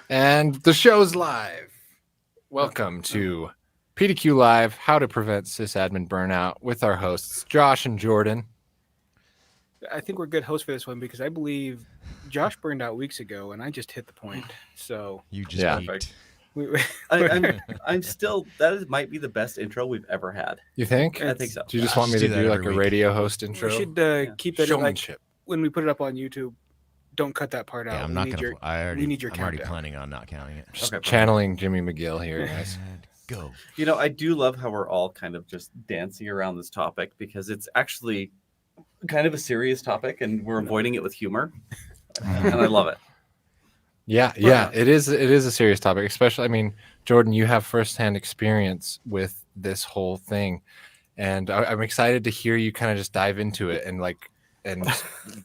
And the show's live. Welcome to PDQ Live, How to Prevent Sysadmin Burnout with our hosts, Josh and Jordan. I think we're good hosts for this one because I believe Josh burned out weeks ago and I just hit the point. So You just Perfect. we, I'm still. Might be the best intro we've ever had. You think? I think so. Do you just Yeah. want me Just to do do that like every a week. radio host intro? we should keep that in, like Showmanship. when we put it up on YouTube. Don't cut that part out. Yeah, I'm We not need gonna. your- I'm need your already countdown. planning on not counting it. Just Okay, perfect. channeling Jimmy McGill here, guys. And go. You know, I do love how we're all kind of just dancing around this topic because it's actually kind of a serious topic, and we're avoiding it with humor, and I love it. Yeah, it is a serious topic, especially, I mean, Jordan, you have firsthand experience with this whole thing, and I'm excited to hear you kind of just dive into it and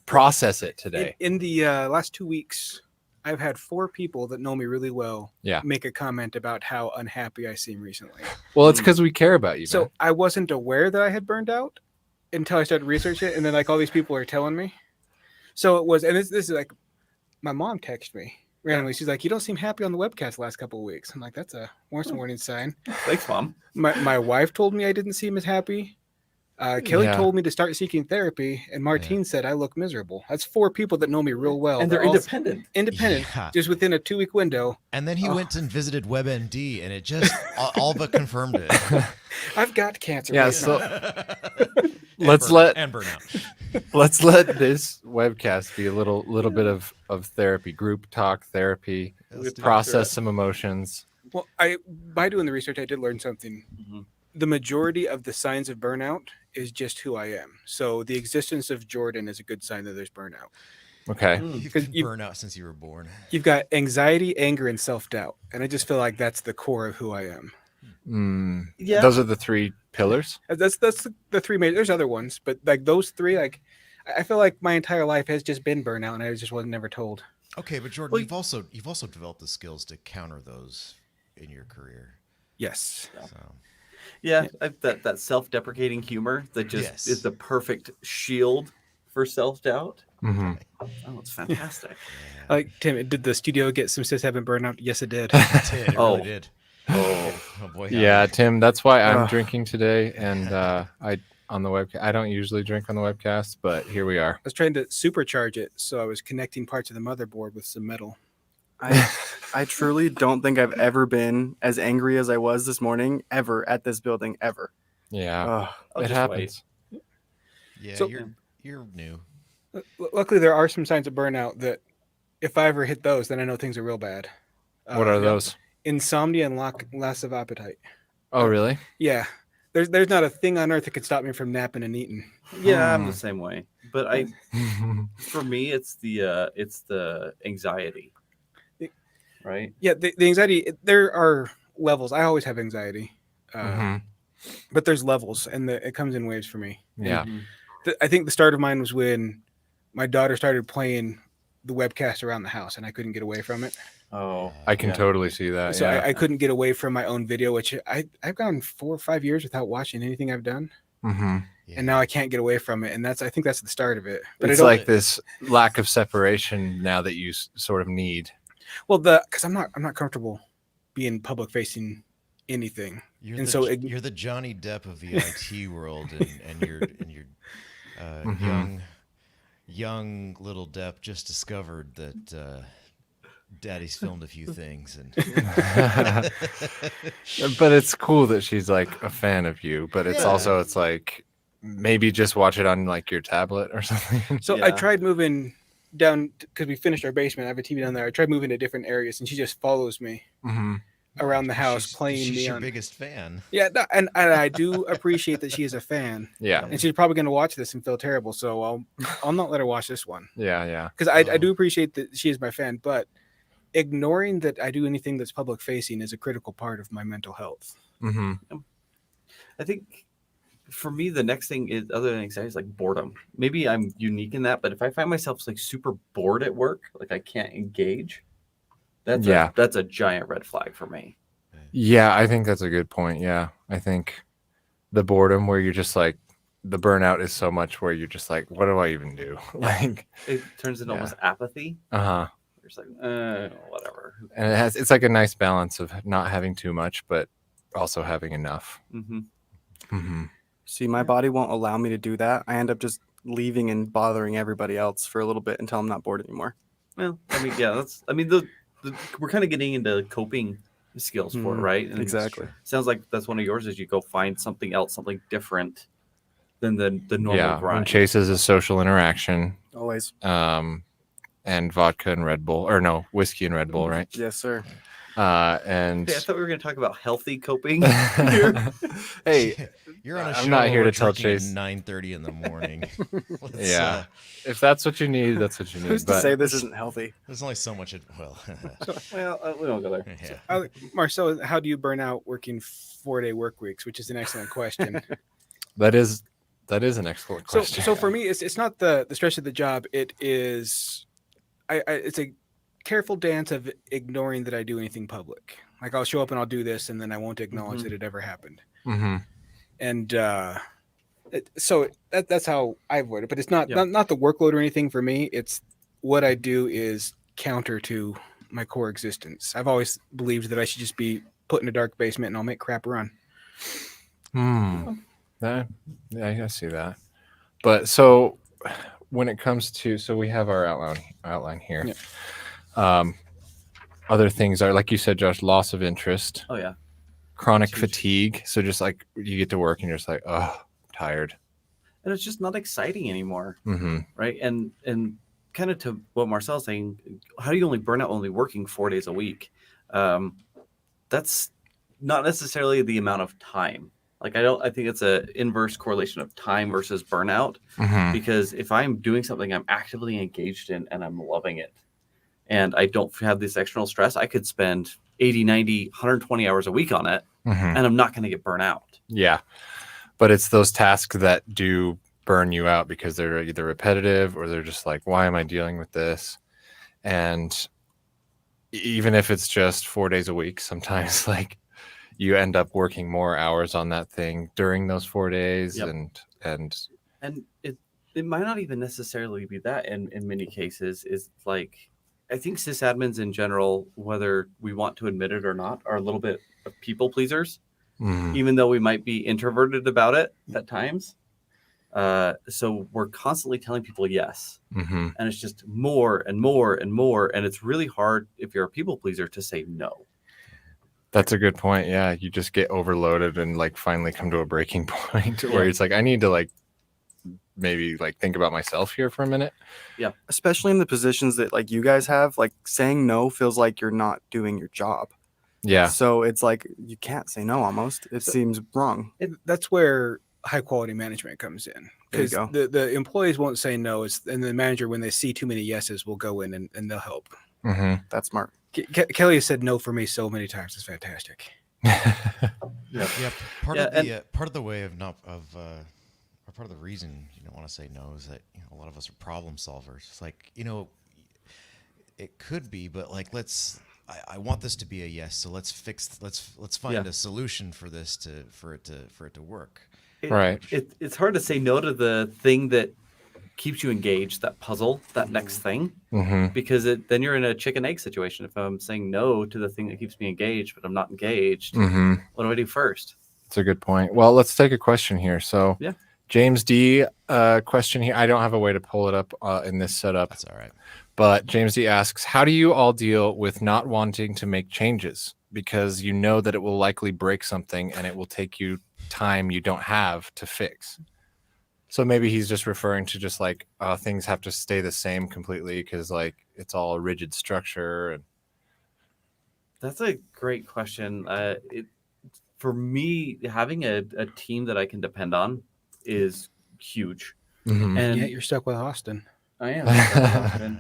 process it today. In the last 2 weeks, I've had 4 people that know me really well Yeah. make a comment about how unhappy I seem recently. Well, it's because we care about you. So man. I wasn't aware that I had burned out until I started researching it, and then like all these people are telling me. So it was, and this is like, my mom texted me randomly. She's like, "You don't seem happy on the webcast the last couple of weeks." I'm like, "That's a warning sign." Thanks, Mom. My wife told me I didn't seem as happy. Kelly Yeah. told me to start seeking therapy, and Martine said I look miserable. That's 4 people that know me real well. And they're all independent. independent, Yeah. just within a 2-week window. And then he Oh. went and visited WebMD, and it just all but confirmed it. I've got cancer. Yeah, right so- now. Let's let burnout. let's let this webcast be a little bit of therapy, group talk therapy, Let's do it. process some emotions. Well, by doing the research, I did learn something. Mhm. The majority of the signs of burnout is just who I am. So the existence of Jordan is a good sign that there's burnout. Okay. Mm. You've 'Cause been you- burnout since you were born. You've got anxiety, anger, and self-doubt. And I just feel like that's the core of who I am. Yeah. Those are the 3 pillars. That's the 3 major. There's other ones, but like those 3, like I feel like my entire life has just been burnout, and I just wasn't never told. Okay, but Jordan, Well, you've also developed the skills to counter those in your career. Yes. So Yeah, that self-deprecating humor that just Yes. is the perfect shield for self-doubt. Mm-hmm. Oh, it's fantastic. yeah. Like Tim, did the studio get some sysadmin burnout? Yes, it did. It did. It Oh. really did. Oh, Oh boy. Yeah, Tim, that's why I'm Ugh. drinking today, and I on the webcast. I don't usually drink on the webcast, but here we are. I was trying to supercharge it, so I was connecting parts of the motherboard with some metal. I truly don't think I've ever been as angry as I was this morning, ever, at this building, ever. Yeah, Ugh. I'll it just happens. Yeah, So- you're new. Luckily, there are some signs of burnout that if I ever hit those, then I know things are real bad. What are those? Insomnia and loss of appetite. Oh, really? Yeah. There's not a thing on earth that could stop me from napping and eating. yeah, I'm Hmm. the same way. But for me, it's the anxiety, right? Yeah, the anxiety, there are levels. I always have anxiety. Mhm. But there's levels, and it comes in waves for me. And Yeah. Mhm. I think the start of mine was when my daughter started playing the webcast around the house, and I couldn't get away from it. Oh, I can yeah. totally see that. So yeah. I couldn't get away from my own video, which I've gone 4 or 5 years without watching anything I've done, Mm-hmm. Yeah. and now I can't get away from it, and I think that's the start of it. But It's I don't, like this lack of separation now that you sort of need. well, because I'm not comfortable being public facing anything. You're And the, so J- you're the Johnny Depp of the IT world, and you're Mhm. young little Depp just discovered that Daddy's filmed a few things, and But it's cool that she's like a fan of you, but it's Yeah. also, it's like maybe just watch it on like your tablet or something. So I Yeah. tried moving down because we finished our basement. I have a TV down there. I tried moving to different areas, and she just follows me Mm-hmm. around the house playing she's me your on. biggest fan. Yeah, and I do appreciate that she is a fan, Yeah. and she's probably going to watch this and feel terrible. So I'll not let her watch this one Yeah. Yeah. because I Oh. do appreciate that she is my fan, but ignoring that I do anything that's public facing is a critical part of my mental health. Mm-hmm. I think for me, the next thing is other than anxiety is like boredom. Maybe I'm unique in that, but if I find myself like super bored at work, like I can't engage, Yeah. that's a giant red flag for me. Yeah, I think that's a good point. Yeah. I think the boredom where you're just like, the burnout is so much where you're just like, what do I even do? Like, It turns into Yeah. almost apathy. uh-huh. You're just like, whatever. Who and it's like a nice balance of not having too much, but also having enough. Mm-hmm. See, my body won't allow me to do that. I end up just leaving and bothering everybody else for a little bit until I'm not bored anymore. Well, I mean, yeah, we're kind of getting into coping skills for it, right? And Exactly. sounds like that's one of yours is you go find something else, something different than the normal Yeah, grind. and Chase's is social interaction, Always. and vodka and Red Bull, or no, whiskey and Red Bull, right? Yes, sir. And Hey, I thought we were going to talk about healthy coping here. hey, You're on a show. I'm not here we're to tell drinking Chase. at 9:30 in the morning. Yeah, if that's what you need, that's what you need. Who's to But say this isn't healthy? There's only so much. Well, we don't go there. Yeah. Marcel, how do you burn out working 4-day work weeks? Which is an excellent question. that is an excellent question. So for me, it's not the stress of the job. It is, it's a careful dance of ignoring that I do anything public. Like I'll show up and I'll do this, and then I won't acknowledge that it ever happened. Mm-hmm. And so that's how I avoid it. But it's not Yeah. not the workload or anything for me. It's what I do is counter to my core existence. I've always believed that I should just be put in a dark basement and I'll make crap run. Yeah, I see that. But so when it comes to, so we have our outline here. Yeah. Other things are, like you said, Josh, loss of interest, Oh, yeah. chronic Huge. fatigue. So just like you get to work and you're just like, oh, tired. And it's just not exciting anymore, Mm-hmm. right? And kind of to what Marcel's saying, how do you only burn out only working 4 days a week? That's not necessarily the amount of time. Like I think it's a inverse correlation of time versus burnout, Mm-hmm. because if I'm doing something I'm actively engaged in and I'm loving it, and I don't have this external stress, I could spend 80, 90, 120 hours a week on it, Mm-hmm. and I'm not going to get burnt out. Yeah. But it's those tasks that do burn you out because they're either repetitive or they're just like, why am I dealing with this? And even if it's just 4 days a week, sometimes like you end up working more hours on that thing during those 4 days. Yep. And it might not even necessarily be that in many cases. Is like, I think sysadmins in general, whether we want to admit it or not, are a little bit of people pleasers, mm, even though we might be introverted about it at times. So we're constantly telling people yes, mm-hmm. and it's just more and more and more, and it's really hard if you're a people pleaser to say no. That's a good point. Yeah. You just get overloaded and like finally come to a breaking point where it's like, I need to like maybe like think about myself here for a minute. Especially in the positions that like you guys have, like saying no feels like you're not doing your job. Yeah. So it's like you can't say no almost. It seems wrong. That's where high quality management comes in, There you because go. the employees won't say no. And the manager, when they see too many yeses, will go in and they'll help. Mm-hmm. That's smart. Kelly has said no for me so many times. It's fantastic. Yeah. Yeah, part Yeah, of the way of not of or part of the reason you don't want to say no is that a lot of us are problem solvers. It's like it could be, but like I want this to be a yes, so let's find a solution for this for it to work. Right. It's hard to say no to the thing that keeps you engaged, that puzzle, that next thing, Mm-hmm. because then you're in a chicken egg situation. If I'm saying no to the thing that keeps me engaged, but I'm not engaged, Mm-hmm. what do I do first? That's a good point. Well, let's take a question here. So Yeah. James D question here. I don't have a way to pull it up in this setup, That's all right. but James D asks, how do you all deal with not wanting to make changes because you know that it will likely break something and it will take you time you don't have to fix? So maybe he's just referring to just like things have to stay the same completely because like it's all a rigid structure. And That's a great question. For me, having a team that I can depend on is huge. Mhm. And Yet you're stuck with Austin. I am.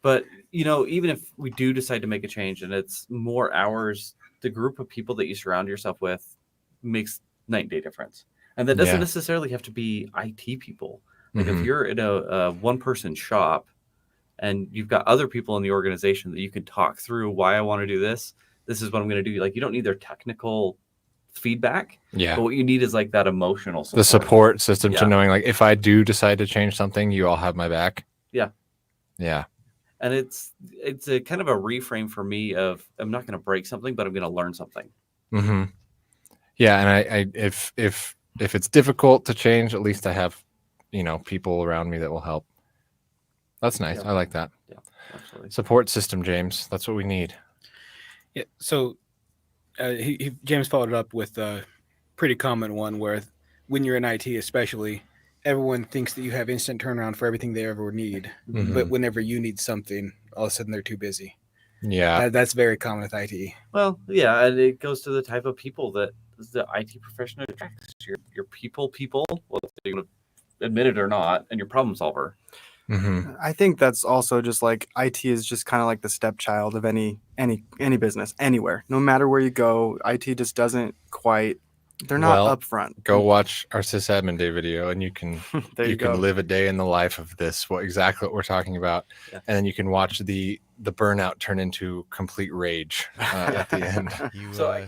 But, even if we do decide to make a change and it's more hours, the group of people that you surround yourself with makes night and day difference. And that doesn't Yeah. necessarily have to be IT people. Like Mhm. if you're in a one-person shop and you've got other people in the organization that you can talk through why I want to do this is what I'm going to do. Like you don't need their technical feedback, Yeah. but what you need is like that emotional support. The support system Yeah. to knowing like if I do decide to change something, you all have my back. Yeah. Yeah. And it's a kind of a reframe for me of I'm not going to break something, but I'm going to learn something. Mm-hmm. Yeah, and I if it's difficult to change, at least I have, people around me that will help. That's nice. Yeah. I like that. Yeah, absolutely. Support system, James. That's what we need. Yeah. So James followed it up with a pretty common one where when you're in IT, especially, everyone thinks that you have instant turnaround for everything they ever need, but whenever you need something, all of a sudden they're too busy. Yeah, That's very common with IT. Well, yeah, and it goes to the type of people that the IT professional attracts. Your people, whether you want to admit it or not, and your problem solver. I think that's also just like IT is just kind of like the stepchild of any business anywhere. No matter where you go, IT just doesn't quite. They're not upfront. Go watch our Sysadmin Day video, and you can you can live a day in the life of this. Exactly what we're talking about, and then you can watch the burnout turn into complete rage at the end.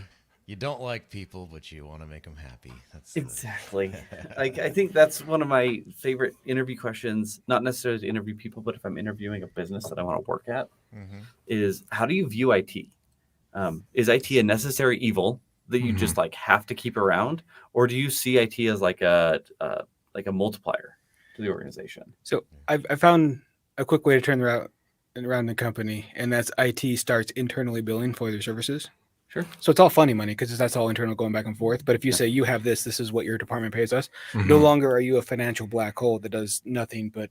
You don't like people, but you want to make them happy. That's exactly. I think that's one of my favorite interview questions. Not necessarily to interview people, but if I'm interviewing a business that I want to work at, is how do you view IT? Is IT a necessary evil that you just like have to keep around, or do you see IT as like a multiplier to the organization? So I found a quick way to turn around the company, and that's IT starts internally billing for their services. Sure. So it's all funny money because that's all internal going back and forth. But if you say you have this is what your department pays us. No longer are you a financial black hole that does nothing but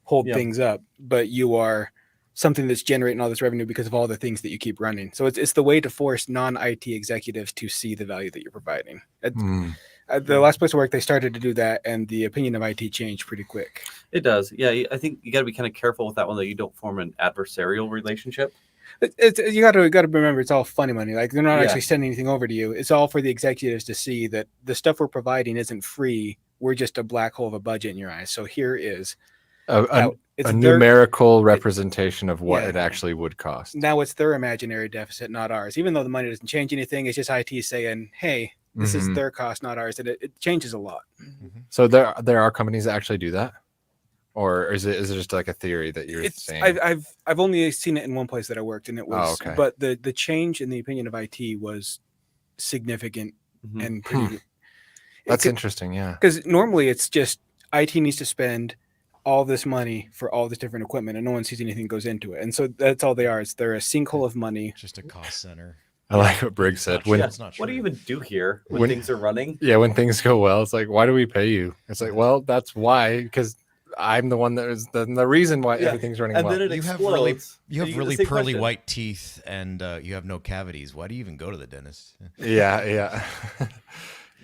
hold things up, but you are something that's generating all this revenue because of all the things that you keep running. So it's the way to force non-IT executives to see the value that you're providing. The last place I worked, they started to do that, and the opinion of IT changed pretty quick. It does. Yeah, I think you got to be kind of careful with that one, that you don't form an adversarial relationship. You got to remember it's all funny money. Like they're not actually sending anything over to you. It's all for the executives to see that the stuff we're providing isn't free. We're just a black hole of a budget in your eyes. So here is a numerical representation of what it actually would cost. Now it's their imaginary deficit, not ours. Even though the money doesn't change anything, it's just IT saying, "Hey, this is their cost, not ours." And it changes a lot. So there are companies that actually do that. Or is it just like a theory that you're saying? I've only seen it in one place that I worked, and it was. But the change in the opinion of IT was significant and pretty. That's interesting, yeah. Because normally it's just IT needs to spend all this money for all this different equipment, and no one sees anything goes into it, and so that's all they are. They're a sinkhole of money. Just a cost center. I like what Briggs said. What do you even do here when things are running? Yeah, when things go well, it's like, why do we pay you? It's like, well, that's why, because I'm the one that is the reason why everything's running well. Then it explodes. You have really pearly white teeth, and you have no cavities. Why do you even go to the dentist? Yeah.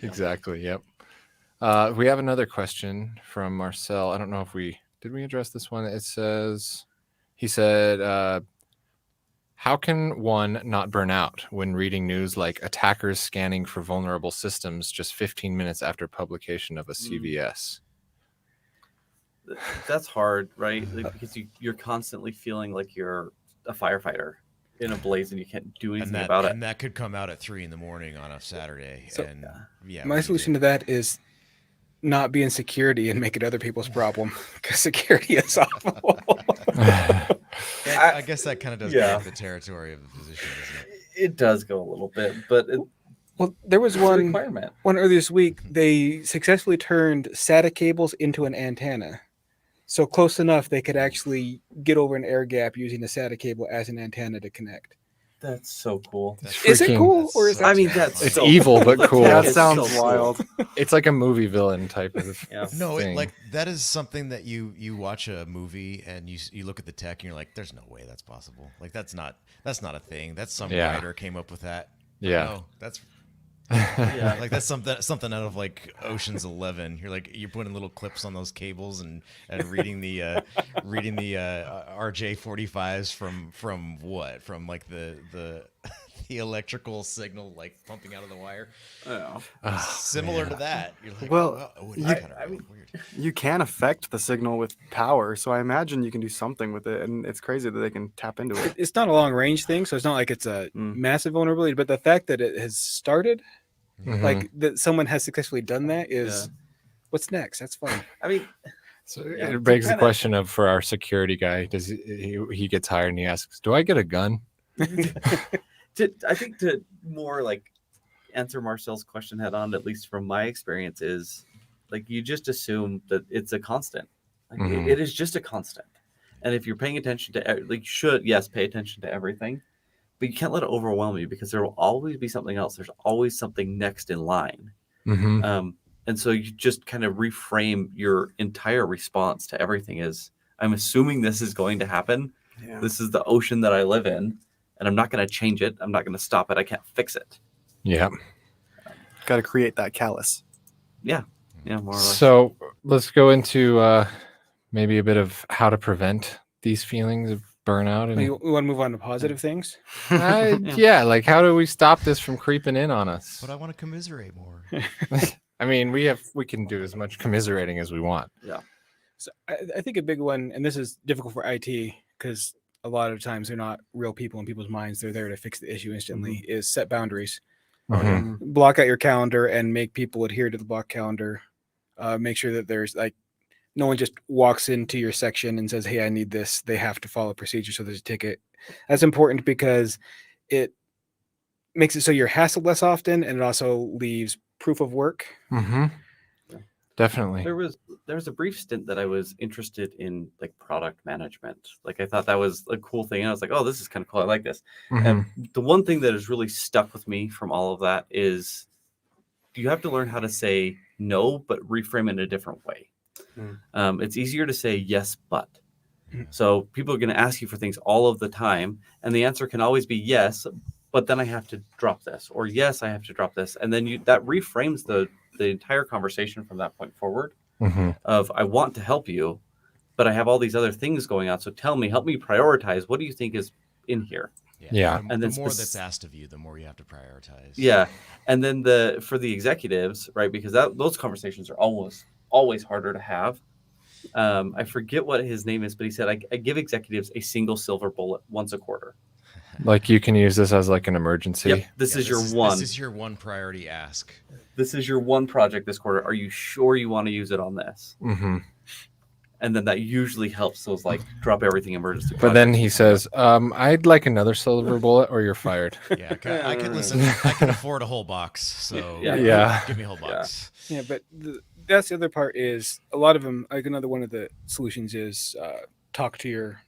Exactly. Yep. We have another question from Marcel. I don't know if did we address this one. He said, how can one not burn out when reading news like attackers scanning for vulnerable systems just 15 minutes after publication of a CVS? That's hard, right? Because you're constantly feeling like you're a firefighter in a blaze and you can't do anything about it. And that could come out at 3 a.m. on a Saturday. So, my solution to that is not be in security and make it other people's problem, because security is awful. I guess that kind of does go with the territory of the position, doesn't it? It does go a little bit, but there was one earlier this week. Mm-hmm. They successfully turned SATA cables into an antenna. So close enough they could actually get over an air gap using a SATA cable as an antenna to connect. That's so cool. Is it cool, or is that? It's evil but cool. That sounds wild. It's like a movie villain type of No, thing. that is something that you watch a movie and you look at the tech and you're like, there's no way that's possible. Like that's not a thing. That's some writer came up with that. Yeah. No, that's like that's something out of like Ocean's 11. You're like you're putting little clips on those cables and reading the RJ45s from what? From like the electrical signal like pumping out of the wire. Similar to that. You're like, weird. You can affect the signal with power, so I imagine you can do something with it, and it's crazy that they can tap into it. It's not a long range thing, so it's not like it's a massive vulnerability, but the fact that it has started, like that someone has successfully done that is what's next. That's fun. I mean, So Yeah. it begs the Kinda- question of for our security guy, does he gets hired and he asks, "Do I get a gun?" I think to more like answer Marcel's question head on, at least from my experience, is like you just assume that it's a constant. Like Mhm. it is just a constant. And if you're paying attention to like you should, yes, pay attention to everything, but you can't let it overwhelm you because there will always be something else. There's always something next in line. Mm-hmm. And so you just kind of reframe your entire response to everything as I'm assuming this is going to happen. Yeah. This is the ocean that I live in, and I'm not going to change it. I'm not going to stop it. I can't fix it. Yeah. Got to create that callus. Yeah, more or less. So let's go into maybe a bit of how to prevent these feelings of burnout. And We want to move on to positive things. yeah, like how do we stop this from creeping in on us? But I want to commiserate more. I mean, we can do as much commiserating as we want. So I think a big one, and this is difficult for IT because a lot of times they're not real people in people's minds. They're there to fix the issue instantly. Is set boundaries. Mhm. Block out your calendar and make people adhere to the block calendar. Make sure that there's like no one just walks into your section and says, "Hey, I need this." They have to follow procedure, so there's a ticket. That's important because it makes it so you're hassled less often, and it also leaves proof of work. Mhm. Definitely. There was a brief stint that I was interested in like product management. Like I thought that was a cool thing. And I was like, oh, this is kind of cool. I like this. Mhm. And the one thing that has really stuck with me from all of that is you have to learn how to say no, but reframe it in a different way. It's easier to say yes, but. So people are going to ask you for things all of the time. And the answer can always be yes, but then I have to drop this, or yes, I have to drop this. And then that reframes the entire conversation from that point forward Mhm. of I want to help you, but I have all these other things going on. So help me prioritize. What do you think is in here? Yeah. The, And the then more that's asked of you, the more you have to prioritize. Yeah. And then for the executives, right? Because those conversations are always harder to have. I forget what his name is, but he said, I give executives a single silver bullet once a quarter. Like you can use this as like an emergency. Yep. This is your one. This is your one priority ask. This is your one project this quarter. Are you sure you want to use it on this? Mm-hmm. And then that usually helps those like drop everything emergency. But then he says, I'd like another silver bullet or you're fired. Yeah, I can listen. I can afford a whole box. So Yeah. give me a whole box. Yeah, but that's the other part is a lot of them. Like another one of the solutions is talk to your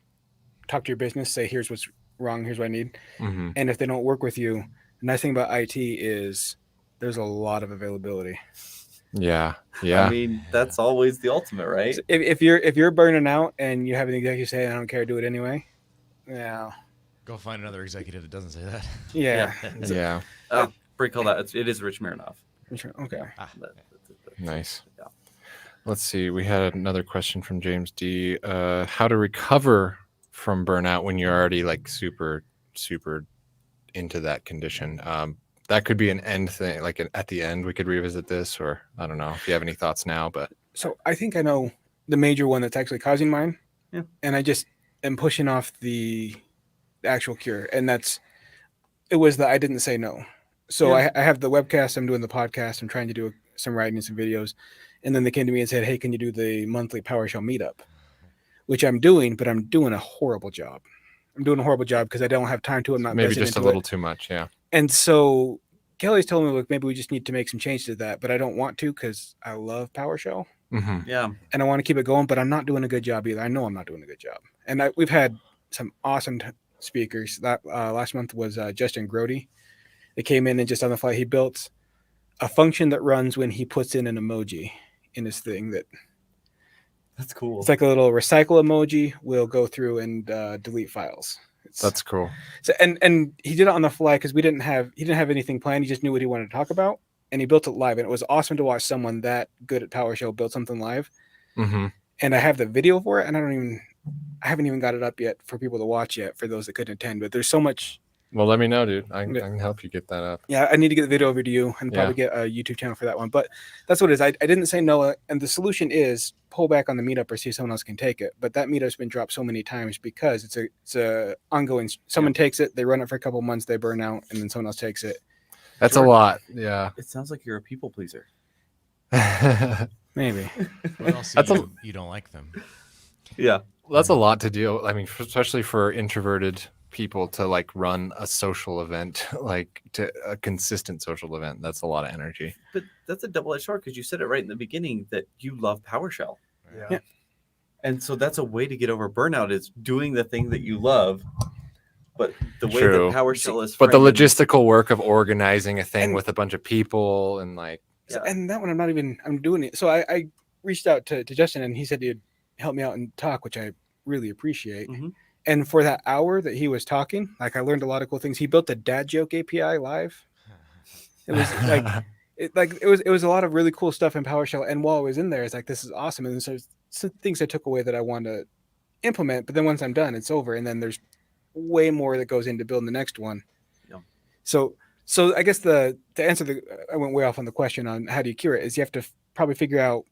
business. Say, here's what's wrong. Here's what I need. Mm-hmm. And if they don't work with you, the nice thing about IT is there's a lot of availability. Yeah. Yeah. I mean, that's always the ultimate, right? So if you're burning out and you have an executive say, "I don't care, do it anyway," yeah, Go find another executive that doesn't say that. yeah. Yeah. Break all that. It is Rich Mironov. Okay. Nice. Yeah. Let's see. We had another question from James D. How to recover from burnout when you're already like super, super into that condition. That could be an end thing. Like at the end, we could revisit this, or I don't know if you have any thoughts now. But So I think I know the major one that's actually causing mine. Yeah. And I just am pushing off the actual cure. And it was that I didn't say no. So I have the webcast, I'm doing the podcast, I'm trying to do some writing and some videos. And then they came to me and said, "Hey, can you do the monthly PowerShell meetup?" Which I'm doing, but I'm doing a horrible job. I'm doing a horrible job because I don't have time to. I'm not maybe invested just a into little it. too much. Yeah. And so Kelly's told me, look, maybe we just need to make some changes to that, but I don't want to because I love PowerShell Mm-hmm. Yeah. and I want to keep it going, but I'm not doing a good job either. I know I'm not doing a good job. And we've had some awesome speakers. That last month was Justin Grody. They came in and just on the fly, he built a function that runs when he puts in an emoji in his thing that That's cool. it's like a little recycle emoji will go through and delete files. That's cool. So and he did it on the fly because he didn't have anything planned. He just knew what he wanted to talk about, and he built it live. And it was awesome to watch someone that good at PowerShell build something live. Mm-hmm. And I have the video for it, and I haven't even got it up yet for people to watch yet for those that couldn't attend. But there's so much. Well, let me know, dude. I can help you get that up. Yeah, I need to get the video over to you and Yeah. probably get a YouTube channel for that one. But that's what it is. I didn't say no, and the solution is pull back on the meetup or see if someone else can take it. But that meetup's been dropped so many times because it's a ongoing. Someone takes it, they run it for a couple months, they burn out, and then someone else takes it. That's Jordan, a lot. Yeah. It sounds like you're a people pleaser. Maybe. But also, That's a- you don't like them. Yeah. That's a lot to do. I mean, especially for introverted people to like run a social event, like to a consistent social event. That's a lot of energy. But that's a double-edged sword because you said it right in the beginning that you love PowerShell. Yeah. And so that's a way to get over burnout is doing the thing that you love. But the way True. that PowerShell is But the framed in- logistical work of organizing a thing And- with a bunch of people and like, So, Yeah. and that one I'm doing it. So I reached out to Justin and he said he'd help me out and talk, which I really appreciate. Mhm. And for that hour that he was talking, like I learned a lot of cool things. He built a dad joke API live. It was it was a lot of really cool stuff in PowerShell. And while I was in there, it's like, this is awesome. And so some things I took away that I want to implement, but then once I'm done, it's over. And then there's way more that goes into building the next one. Yeah. So I guess to answer I went way off on the question on how do you cure it is you have to probably figure out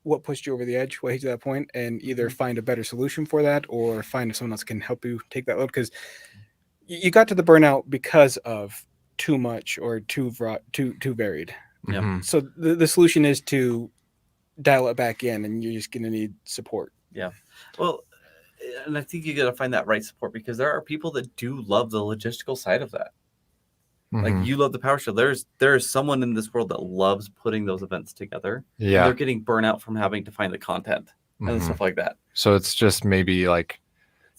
what pushed you over the edge, what hit you to that point, and either find a better solution for that or find if someone else can help you take that load. Because you got to the burnout because of too much or too varied. Yeah. mhm. So the solution is to dial it back in, and you're just going to need support. Well, and I think you got to find that right support because there are people that do love the logistical side of that. Like Mhm. you love the PowerShell. There's someone in this world that loves putting those events together. And Yeah. they're getting burnout from having to find the content and Mhm. stuff like that. So it's just maybe like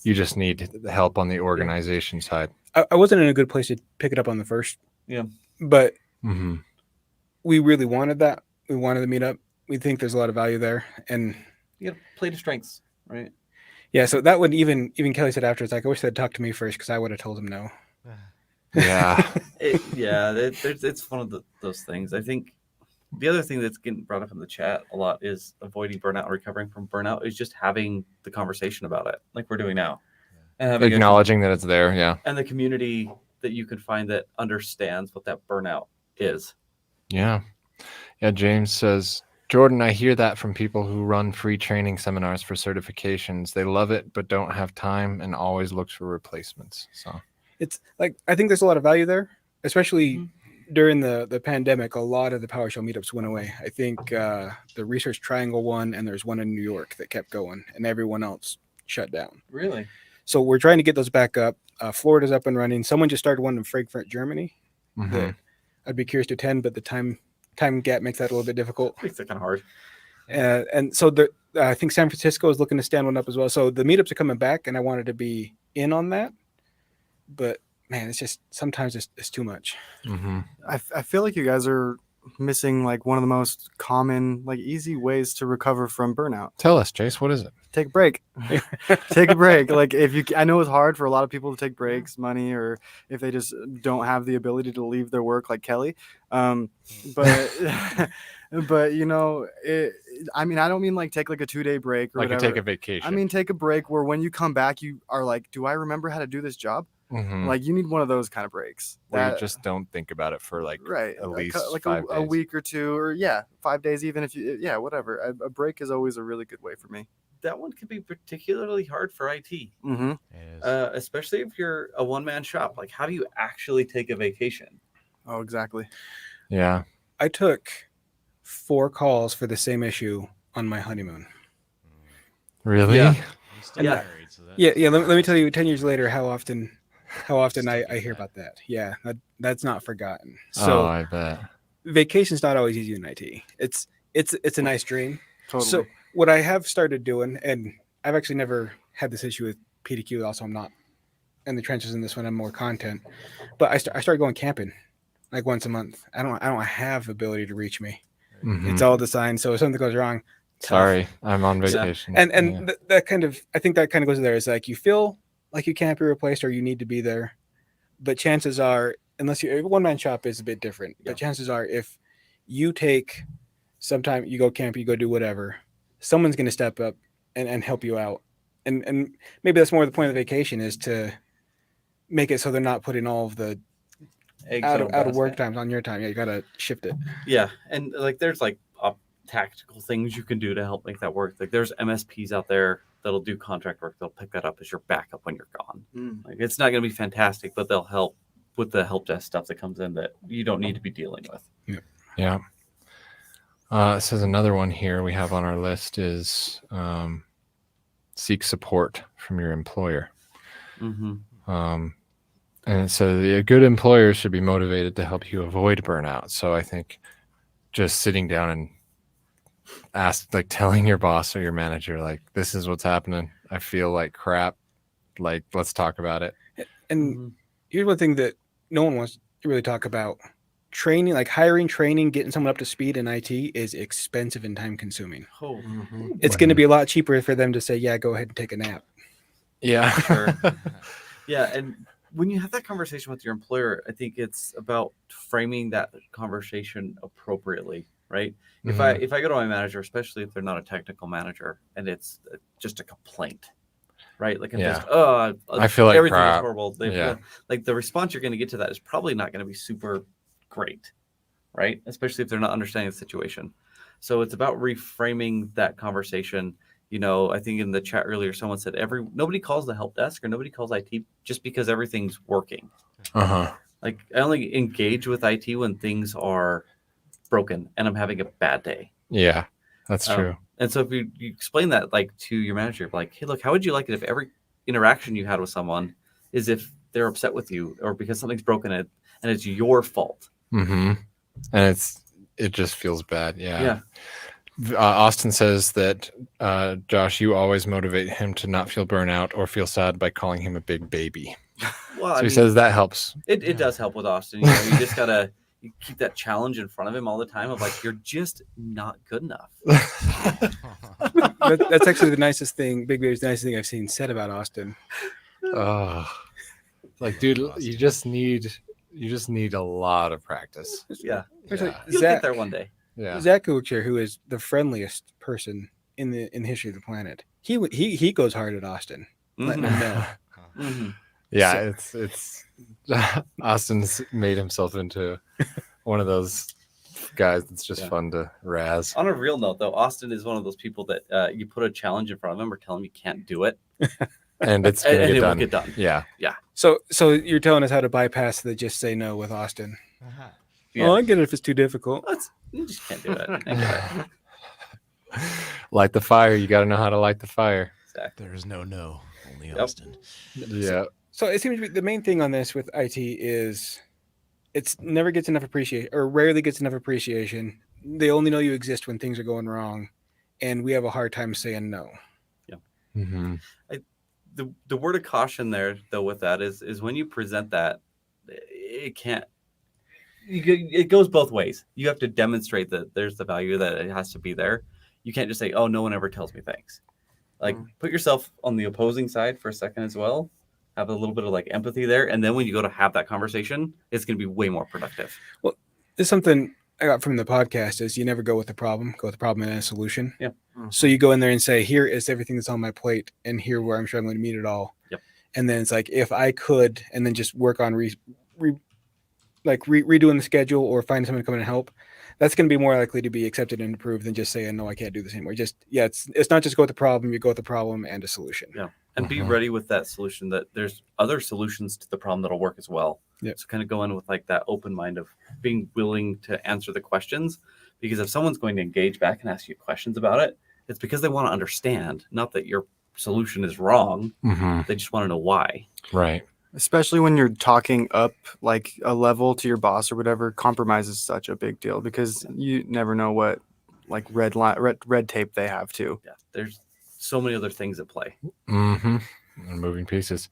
you just need help on the organization side. I wasn't in a good place to pick it up on the first. Yeah. But Mm-hmm. we really wanted that. We wanted the meetup. We think there's a lot of value there. And You got to play to strengths, right? yeah, so that would even Kelly said after, it's like, I wish they'd talked to me first because I would have told him no. Yeah. It's one of those things. I think the other thing that's getting brought up in the chat a lot is avoiding burnout and recovering from burnout is just having the conversation about it, like we're doing now, and having Acknowledging that it's there. Yeah. and the community that you can find that understands what that burnout is. Yeah. Yeah. James says, Jordan, I hear that from people who run free training seminars for certifications. They love it, but don't have time and always look for replacements. So It's like, I think there's a lot of value there, especially during the pandemic. A lot of the PowerShell meetups went away. I think the Research Triangle one, and there's one in New York that kept going, and everyone else shut down. Really? So we're trying to get those back up. Florida's up and running. Someone just started one in Frankfurt, Germany. mhm. That I'd be curious to attend, but the time gap makes that a little bit difficult. Makes it kind of hard. And so I think San Francisco is looking to stand one up as well. So the meetups are coming back, and I wanted to be in on that. But man, it's just sometimes it's too much. Mhm. I feel like you guys are missing like one of the most common, like easy ways to recover from burnout. Tell us, Jace, what is it? Take a break. Take a break. Like I know it's hard for a lot of people to take breaks, money, or if they just don't have the ability to leave their work, like Kelly. But but you know, I mean, I don't mean like take like a 2-day break or Like you whatever. take a vacation. I mean, take a break where when you come back, you are like, do I remember how to do this job? Mhm. Like you need one of those kind of breaks. Where you That- just don't think about it for like right at least like 5 a days. week or two, or 5 days, even if you whatever. A break is always a really good way for me. That one can be particularly hard for IT, Mm-hmm. It is. especially if you're a one-man shop. Like, how do you actually take a vacation? Oh, exactly. Yeah. I took 4 calls for the same issue on my honeymoon. Really? Yeah. You're still yeah. married, so that- Yeah. Let me tell you, 10 years later, how often I hear about that. Yeah, that's not forgotten. So Oh, I bet. vacation's not always easy in IT. It's a nice dream. Totally. So what I have started doing, and I've actually never had this issue with PDQ. Also, I'm not in the trenches in this one. I'm more content. But I started going camping like once a month. I don't have the ability to reach me. Mhm. It's all designed. So if something goes wrong, tough. Sorry, I'm on Yeah. vacation. And Yeah. that kind of, I think that kind of goes there. Is like you feel like you can't be replaced or you need to be there, but chances are, unless you one man shop is a bit different. Yeah. But chances are, if you take some time, you go camp, you go do whatever, someone's going to step up and help you out. And maybe that's more the point of the vacation is to make it so they're not putting all of the Eggs out in of a work basket. times on your time. Yeah, you got to shift it. Yeah, and like there's like tactical things you can do to help make that work. Like there's MSPs out there that'll do contract work. They'll pick that up as your backup when you're gone. Mm. Like it's not going to be fantastic, but they'll help with the help desk stuff that comes in that you don't need to be dealing with. Yeah. It says another one here we have on our list is seek support from your employer. Mm-hmm. And so a good employer should be motivated to help you avoid burnout. So I think just sitting down and telling your boss or your manager, like, this is what's happening. I feel like crap. Like, let's talk about it. And Mm-hmm. here's one thing that no one wants to really talk about. Training, like hiring, training, getting someone up to speed in IT is expensive and time consuming. Oh, It's going to be a lot cheaper for them to say, yeah, go ahead and take a nap. Yeah. Sure. Yeah, and when you have that conversation with your employer, I think it's about framing that conversation appropriately, right? Mhm. If I go to my manager, especially if they're not a technical manager, and it's just a complaint, right? Like, I'm Yeah. just, oh, I feel like everything is crap. horrible. Yeah. Like the response you're going to get to that is probably not going to be super great, right? Especially if they're not understanding the situation. So it's about reframing that conversation. You know, I think in the chat earlier, someone said nobody calls the help desk or nobody calls IT just because everything's working. Uh-huh. Like, I only engage with IT when things are broken and I'm having a bad day. Yeah, that's true. And so if you explain that like to your manager, like, hey, look, how would you like it if every interaction you had with someone is if they're upset with you or because something's broken and it's your fault? Mm-hmm. And it just feels bad. Yeah. Yeah. Austin says that, Josh, you always motivate him to not feel burnout or feel sad by calling him a big baby. Well, So he says that helps. It does help with Austin. You know, you just gotta keep that challenge in front of him all the time of like, you're just not good enough. That's actually the nicest thing, Big Baby's nicest thing I've seen said about Austin. Oh, like, dude, you just need a lot of practice. Yeah. There's like Yeah. You'll Zach, get there one day. Yeah. Zach Kuchar, who is the friendliest person in the history of the planet, he goes hard at Austin, letting him know. Mhm. Yeah, it's Austin's made himself into one of those guys that's just Yeah. fun to razz. On a real note, though, Austin is one of those people that you put a challenge in front of him or tell him you can't do it, And it's gonna and get it done. will get done. Yeah. So you're telling us how to bypass the just say no with Austin. Yeah. Oh, I get it if it's too difficult. You just can't do it. I get it. Light the fire. You got to know how to light the fire. Exactly. There is no, only Yep. Austin. Yeah. So it seems to be the main thing on this with IT is it's never gets enough appreciation or rarely gets enough appreciation. They only know you exist when things are going wrong, and we have a hard time saying no. Mm-hmm. The word of caution there, though, with that is when you present that, it can't. It goes both ways. You have to demonstrate that there's the value that it has to be there. You can't just say, "Oh, no one ever tells me thanks." Like, put yourself on the opposing side for a second as well. Have a little bit of like empathy there, and then when you go to have that conversation, it's going to be way more productive. Well, there's something I got from the podcast is you never go with the problem, go with the problem and a solution. Yeah. So you go in there and say, here is everything that's on my plate, and here where I'm struggling to meet it all. Yep. And then it's like, if I could, and then just work on redoing the schedule or find someone to come in and help, that's going to be more likely to be accepted and approved than just saying, no, I can't do this anymore. It's not just go with the problem, you go with the problem and a solution. Yeah. And be ready with that solution that there's other solutions to the problem that'll work as well. Yeah. So kind of go in with like that open mind of being willing to answer the questions, because if someone's going to engage back and ask you questions about it, it's because they want to understand, not that your solution is wrong. Mm-hmm. They just want to know why. Right. Especially when you're talking up like a level to your boss or whatever, compromise is such a big deal because you never know what like red tape they have too. Yeah. There's so many other things at play. Mm-hmm. And moving pieces.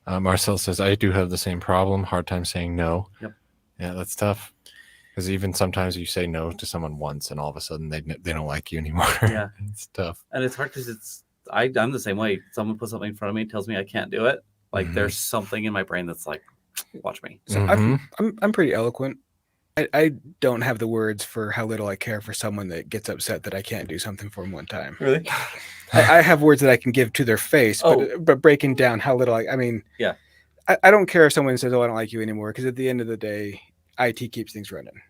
Marcel says, I do have the same problem. Hard time saying no. Yep. Yeah, that's tough. Because even sometimes you say no to someone once and all of a sudden they don't like you anymore. Yeah. It's tough. And it's hard because I'm the same way. Someone puts something in front of me, tells me I can't do it. Like there's something in my brain that's like, watch me. So I'm pretty eloquent. I don't have the words for how little I care for someone that gets upset that I can't do something for them one time. Really? I have words that I can give to their face, but breaking down how little I mean, yeah, I don't care if someone says, "Oh, I don't like you anymore," because at the end of the day, IT keeps things running.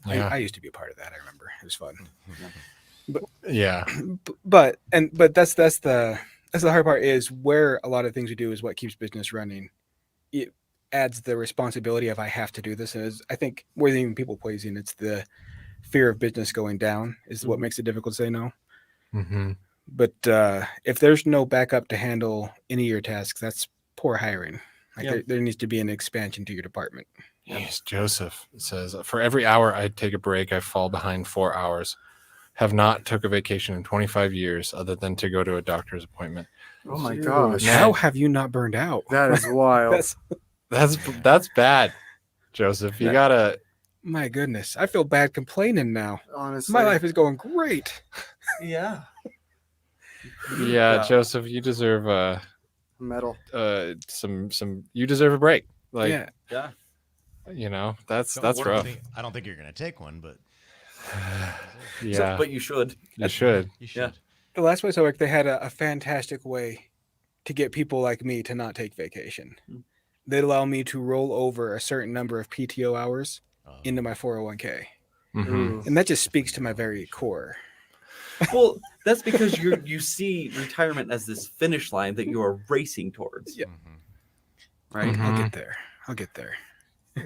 I used to be a part of that. I remember it was fun. But yeah, but that's the hard part is where a lot of things we do is what keeps business running. It adds the responsibility of I have to do this, and I think more than even people pleasing, it's the fear of business going down is what makes it difficult to say no. Mm-hmm. But if there's no backup to handle any of your tasks, that's poor hiring. Like there needs to be an expansion to your department. Yes, Joseph says, for every hour I take a break, I fall behind 4 hours. Have not took a vacation in 25 years other than to go to a doctor's appointment. Oh my Dude, gosh. how have you not burned out? That is wild. That's bad, Joseph. You gotta. My goodness, I feel bad complaining now. Honestly. My life is going great. Yeah. Yeah, Joseph, you deserve Metal. some. You deserve a break. Like, Yeah. you know, that's I rough. I don't think you're gonna take one, but Yeah, But you should. you should. you should. Yeah. The last place I worked, they had a fantastic way to get people like me to not take vacation. They'd allow me to roll over a certain number of PTO hours into my 401k. Mhm. And that just speaks to my very core. Well, that's because you see retirement as this finish line that you are racing towards. Yeah. Right? Mhm. I'll get there.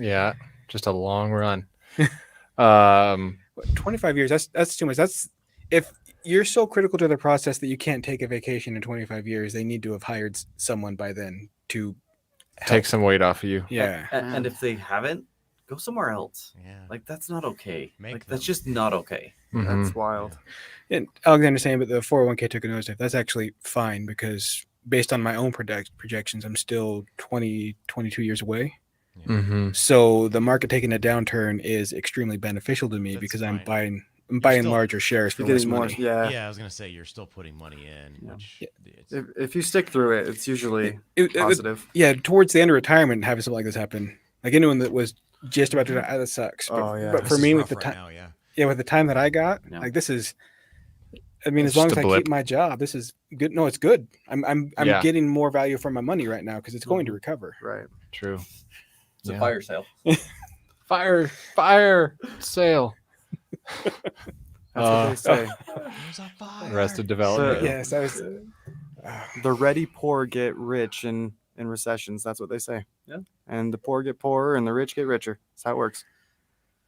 Yeah, just a long run. 25 years, that's too much. That's if you're so critical to the process that you can't take a vacation in 25 years, they need to have hired someone by then to Take some weight off of you. Yeah. And if they haven't, go somewhere else. Yeah. Like that's not okay. Make Like that's them. just not okay. Mhm. That's wild. And Alexander's saying, but the 401k took a nosedive. That's actually fine because based on my own projections, I'm still 20, 22 years away. Mhm. So the market taking a downturn is extremely beneficial to me That's because fine. I'm buying still- larger shares for You're less getting more. money. Yeah. Yeah, I was gonna say you're still putting money in, which it's, If you stick through it, it's usually It- positive. yeah, towards the end of retirement, having something like this happen, like anyone that was just about to die, that sucks. But, Oh, yeah. but this for is me, rough with the right time, now, yeah, with the time that I got, Yeah. like this is. I mean, It's as long just as a I blip. keep my job, this is good. No, it's good. I'm Yeah. getting more value for my money right now because it's going to recover. Right. True. It's a Yeah. fire sale. Fire sale. That's what they say. there's a fire. Arrested Development. So- Yes, I was. The ready poor get rich in recessions. That's what they say. Yeah. And the poor get poorer and the rich get richer. That's how it works.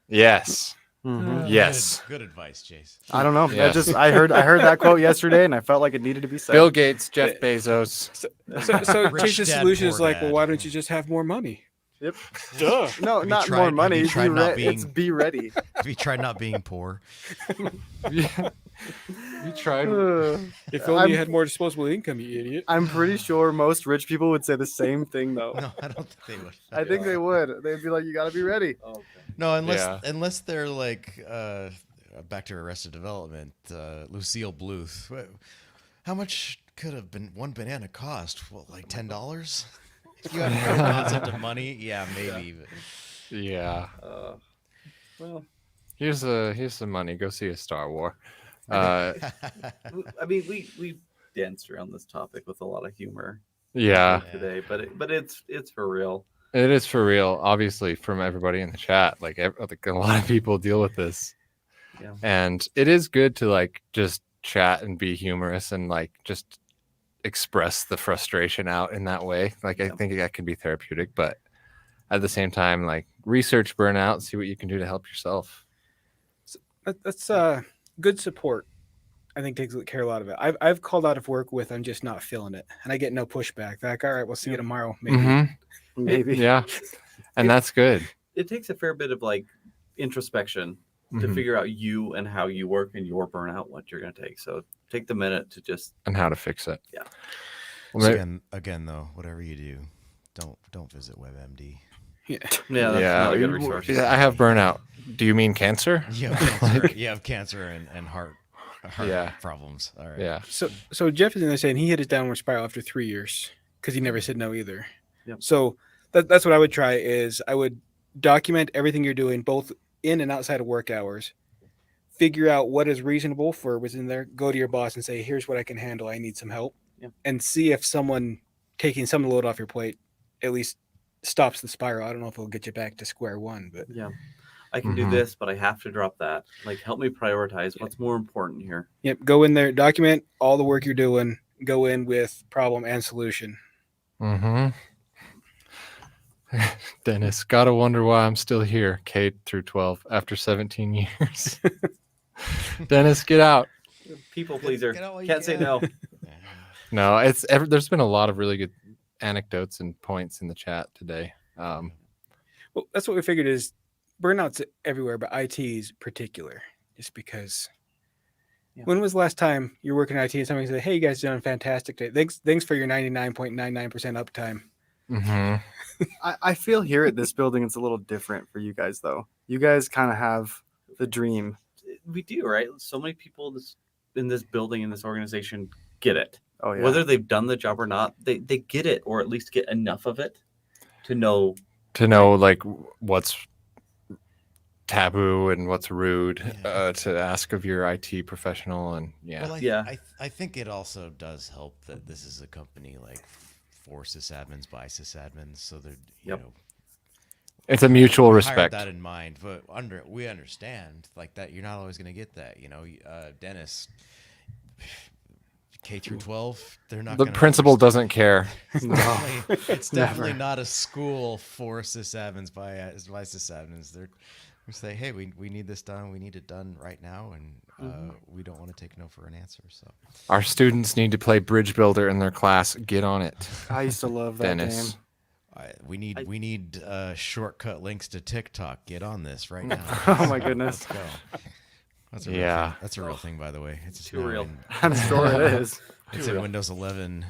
Yes. Mhm. Yes. Good advice, Chase. I don't know. Yes. I heard that quote yesterday and I felt like it needed to be said. Bill Gates, Jeff Bezos. So Rich Chase's dad, solution is poor like, well, dad. why don't you just have more money? Yep. Duh. No, Have you not tried- more have money. you tried not being- It's be ready. Have you tried not being poor? Yeah. You tried. If only you had more disposable income, you idiot. I'm pretty sure most rich people would say the same thing though. No, I don't think they would. I think they would. They'd be like, "You got to be ready." Okay. No, Yeah. unless they're like back to Arrested Development, Lucille Bluth. How much could have been one banana cost? What, like $10? If you have no concept of money, yeah, maybe. But Yeah. Well, Here's the money. Go see a Star War. I mean, we danced around this topic with a lot of humor Yeah. today, but it's for real. It is for real, obviously, from everybody in the chat. Like a lot of people deal with this. Yeah. And it is good to like just chat and be humorous and like just express the frustration out in that way. Like I think that can be therapeutic, but at the same time, like research burnout, see what you can do to help yourself. That's good support. I think takes care of a lot of it. I've called out of work with I'm just not feeling it, and I get no pushback. They're like, all right, we'll see you tomorrow. Maybe. Mhm. Maybe. Yeah. And that's good. It takes a fair bit of like introspection to Mhm. figure out you and how you work and your burnout, what you're going to take. So take the minute to just And how to fix it. Yeah. Well, So maybe- again, though, whatever you do, don't visit WebMD. Yeah. that's yeah, not a good you- resource. yeah, I have burnout. Do you mean cancer? You have cancer, you have cancer and heart Yeah. problems. All right. Yeah. So Jeff is in there saying he hit his downward spiral after 3 years because he never said no either. Yep. So that's what I would try is I would document everything you're doing both in and outside of work hours. Figure out what is reasonable for within there. Go to your boss and say, "Here's what I can handle. I need some help." Yep. And see if someone taking some of the load off your plate at least stops the spiral. I don't know if it'll get you back to square one, but Yeah. I can do Mhm. this, but I have to drop that. Like, help me prioritize what's more important here. yep. Go in there, document all the work you're doing. Go in with problem and solution. Mm-hmm. Dennis, gotta wonder why I'm still here, K through 12, after 17 years. Dennis, get out. People pleaser. Get out while you Can't say can. no. No, there's been a lot of really good anecdotes and points in the chat today. Well, that's what we figured is burnout's everywhere, but IT's particular, just because. Yeah. When was the last time you're working in IT and somebody said, "Hey, you guys done a fantastic day. Thanks for your 99.99% uptime." Mhm. I feel here at this building it's a little different for you guys though. You guys kind of have the dream. We do, right? So many people in this building, in this organization, get it. Oh yeah. Whether they've done the job or not, they get it, or at least get enough of it to know. To know like what's taboo and what's rude to ask of your IT professional, and Well, Yeah. I think it also does help that this is a company like for sysadmins by sysadmins, so they're you Yep. know it's a mutual hired respect. that in mind. But we understand like that you're not always going to get that. Dennis, K through 12, they're not. The gonna principal understand. doesn't care. It's definitely not a school for sysadmins by sysadmins. They're say, hey, we need this done. We need it done right now, and we don't want to take no for an answer. So Our students need to play Bridge Builder in their class. Get on it, I used to love that Dennis. game. we need shortcut links to TikTok. Get on this right now. Oh my goodness. Let's go. That's a Yeah. real thing. That's a real thing, by the way. It's Too real. I'm sure it is. It's in Windows 11.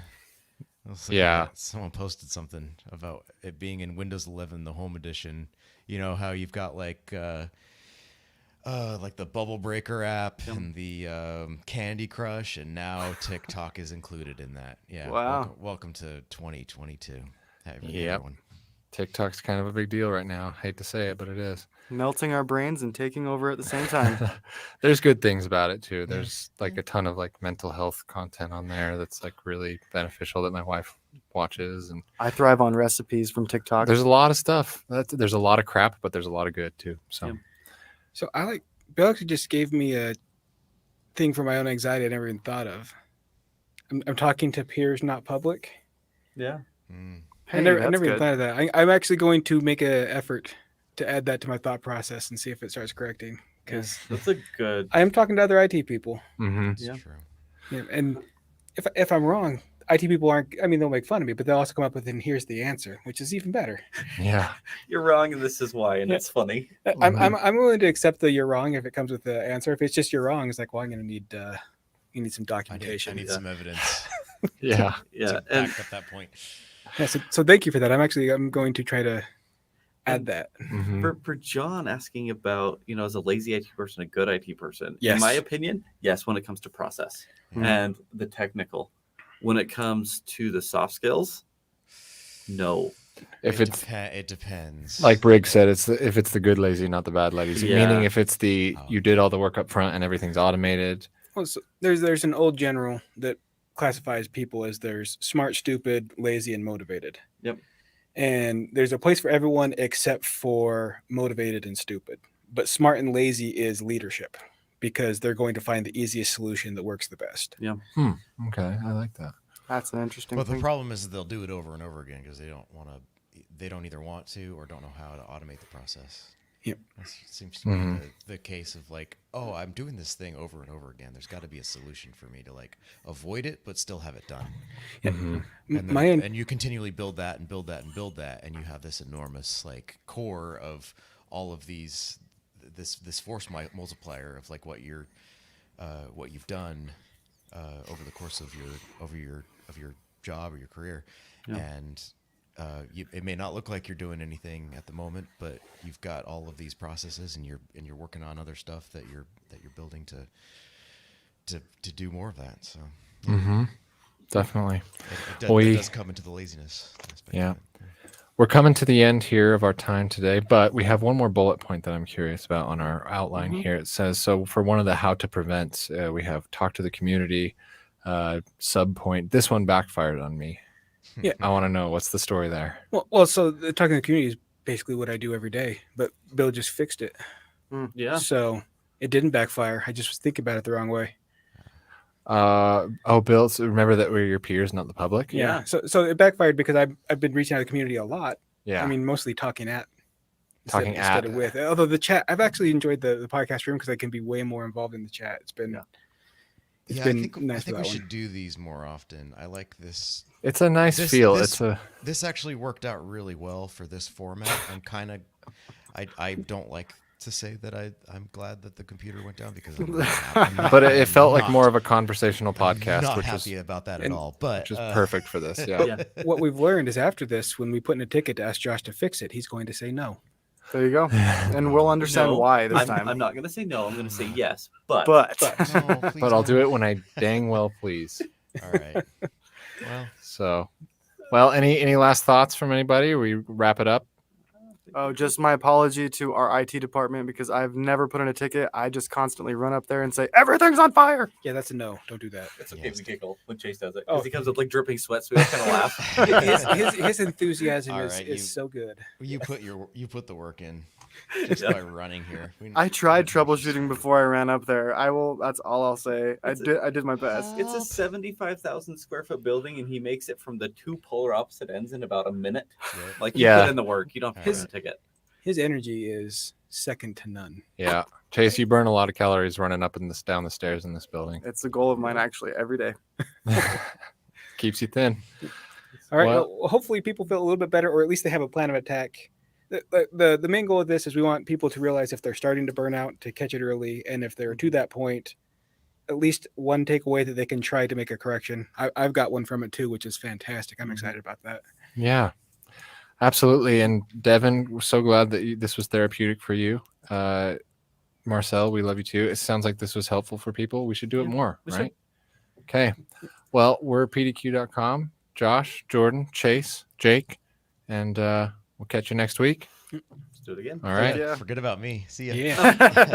I was looking Yeah. at- someone posted something about it being in Windows 11, the Home Edition. You know how you've got like the Bubble Breaker app and the Candy Crush, and now TikTok is included in that. Yeah. Wow. Welcome to 2022. Yep. TikTok's kind of a big deal right now. Hate to say it, but it is. Melting our brains and taking over at the same time. There's good things about it too. There's like a ton of like mental health content on there that's like really beneficial that my wife watches, and I thrive on recipes from TikTok. there's a lot of stuff. There's a lot of crap, but there's a lot of good too. So Yeah. So Bill actually just gave me a thing for my own anxiety I never even thought of. I'm talking to peers, not public. Yeah. Mm. Hey, I never that's even good. thought of that. I'm actually going to make an effort to add that to my thought process and see if it starts correcting. Because That's a good. I am talking to other IT people, mhm. That's Yeah. true. yeah, and if I'm wrong, IT people aren't. I mean, they'll make fun of me, but they'll also come up with, "And here's the answer," which is even better. Yeah. You're wrong, and this is why, and Yeah. it's funny. I'm willing to accept the "you're wrong" if it comes with the answer. If it's just "you're wrong," it's like, well, I'm going to need you need some I documentation. need Yeah. some evidence Yeah. Yeah, to and back up that point. Yeah, so thank you for that. I'm going to try to add that. Mhm. for John asking about, as a lazy IT person, a good IT person. Yes. In my opinion, yes, when it comes to process and the technical. When it comes to the soft skills, no. If it it's it depends. like Briggs said, if it's the good lazy, not the bad lazy. Yeah. Meaning if it's you did all the work up front and everything's automated. Well, so there's an old general that classifies people as there's smart, stupid, lazy, and motivated. Yep. And there's a place for everyone except for motivated and stupid. But smart and lazy is leadership because they're going to find the easiest solution that works the best. Okay, I like that. That's an interesting But the thing. problem is that they'll do it over and over again because they don't either want to or don't know how to automate the process. Yep. That seems to be the case of like, oh, I'm doing this thing over and over again. There's got to be a solution for me to like avoid it, but still have it done. Mhm. And, My and you continually build that and build that and build that, and you have this enormous like core of all of these, this force multiplier of like what you've done over the course of your job or your career, and it may not look like you're doing anything at the moment, but you've got all of these processes, and you're working on other stuff that you're building to do more of that. So Definitely. it does come into the laziness aspect. Yeah. Of it. We're coming to the end here of our time today, but we have one more bullet point that I'm curious about on our outline here. It says, so for one of the how to prevents, we have talk to the community, sub point. This one backfired on me. Yeah. I want to know what's the story there. Well, so the talking to the community is basically what I do every day, but Bill just fixed it. Yeah. So it didn't backfire. I just was thinking about it the wrong way. Bill, so remember that we're your peers, not the public. Yeah. So it backfired because I've been reaching out to the community a lot, Yeah. I mean, mostly talking at. Talking instead at. of with. Although the chat, I've actually enjoyed the podcast room because I can be way more involved in the chat. It's been, it's been I nice. think for we that should one. do these more often. I like this. It's a nice This- feel. this- It's a This actually worked out really well for this format. I'm kind of, I don't like to say that I'm glad that the computer went down because I'm not, but it felt like not- more of a conversational I'm podcast, not which happy is about that at and- all. But which is perfect for this. Yeah. Yeah. What we've learned is after this, when we put in a ticket to ask Josh to fix it, he's going to say no. There you go. And we'll understand No, why this I'm, time. I'm not going to say no. I'm going to say yes. But but No, please But I'll do don't. it when I dang well please. All right. Well, So, well, any last thoughts from anybody? Or we wrap it up. oh, just my apology to our IT department because I've never put in a ticket. I just constantly run up there and say everything's on fire. Yeah, that's a no. Don't do that. it's okay. Yes. We giggle when Chase does it Oh. because he comes up like dripping sweat, so we all kind of laugh. his enthusiasm All is, right, is so good. you put the work in just Yeah. by running here. I tried troubleshooting before I ran up there. I will. That's all I'll say. I It's- did my best. It's a 75,000 square foot building, and he makes it from the two polar opposite ends in about a minute. Yep. Like, you Yeah. put in the work. You don't have to His- print a ticket. His energy is second to none. Yeah. Chase, you burn a lot of calories running up in this down the stairs in this building. It's a goal of mine actually every day. Keeps you thin. All right. Well- Well, hopefully people feel a little bit better, or at least they have a plan of attack. The main goal of this is we want people to realize if they're starting to burn out, to catch it early, and if they're to that point, at least one takeaway that they can try to make a correction. I've got one from it too, which is fantastic. I'm excited about that. Yeah. Absolutely. And Devin, we're so glad that this was therapeutic for you. Marcel, we love you too. It sounds like this was helpful for people. We should do it Yeah, more, we should. right? Okay. Well, we're pdq.com. Josh, Jordan, Chase, Jake, and we'll catch you next week. Let's do it again. All right. Yeah. Forget about me. See ya. Yeah.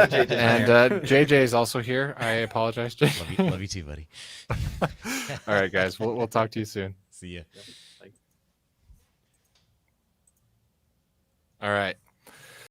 JJ. And JJ is also here. I apologize, JJ. Love you too, buddy. All right, guys. We'll talk to you soon. See ya. Like, All right.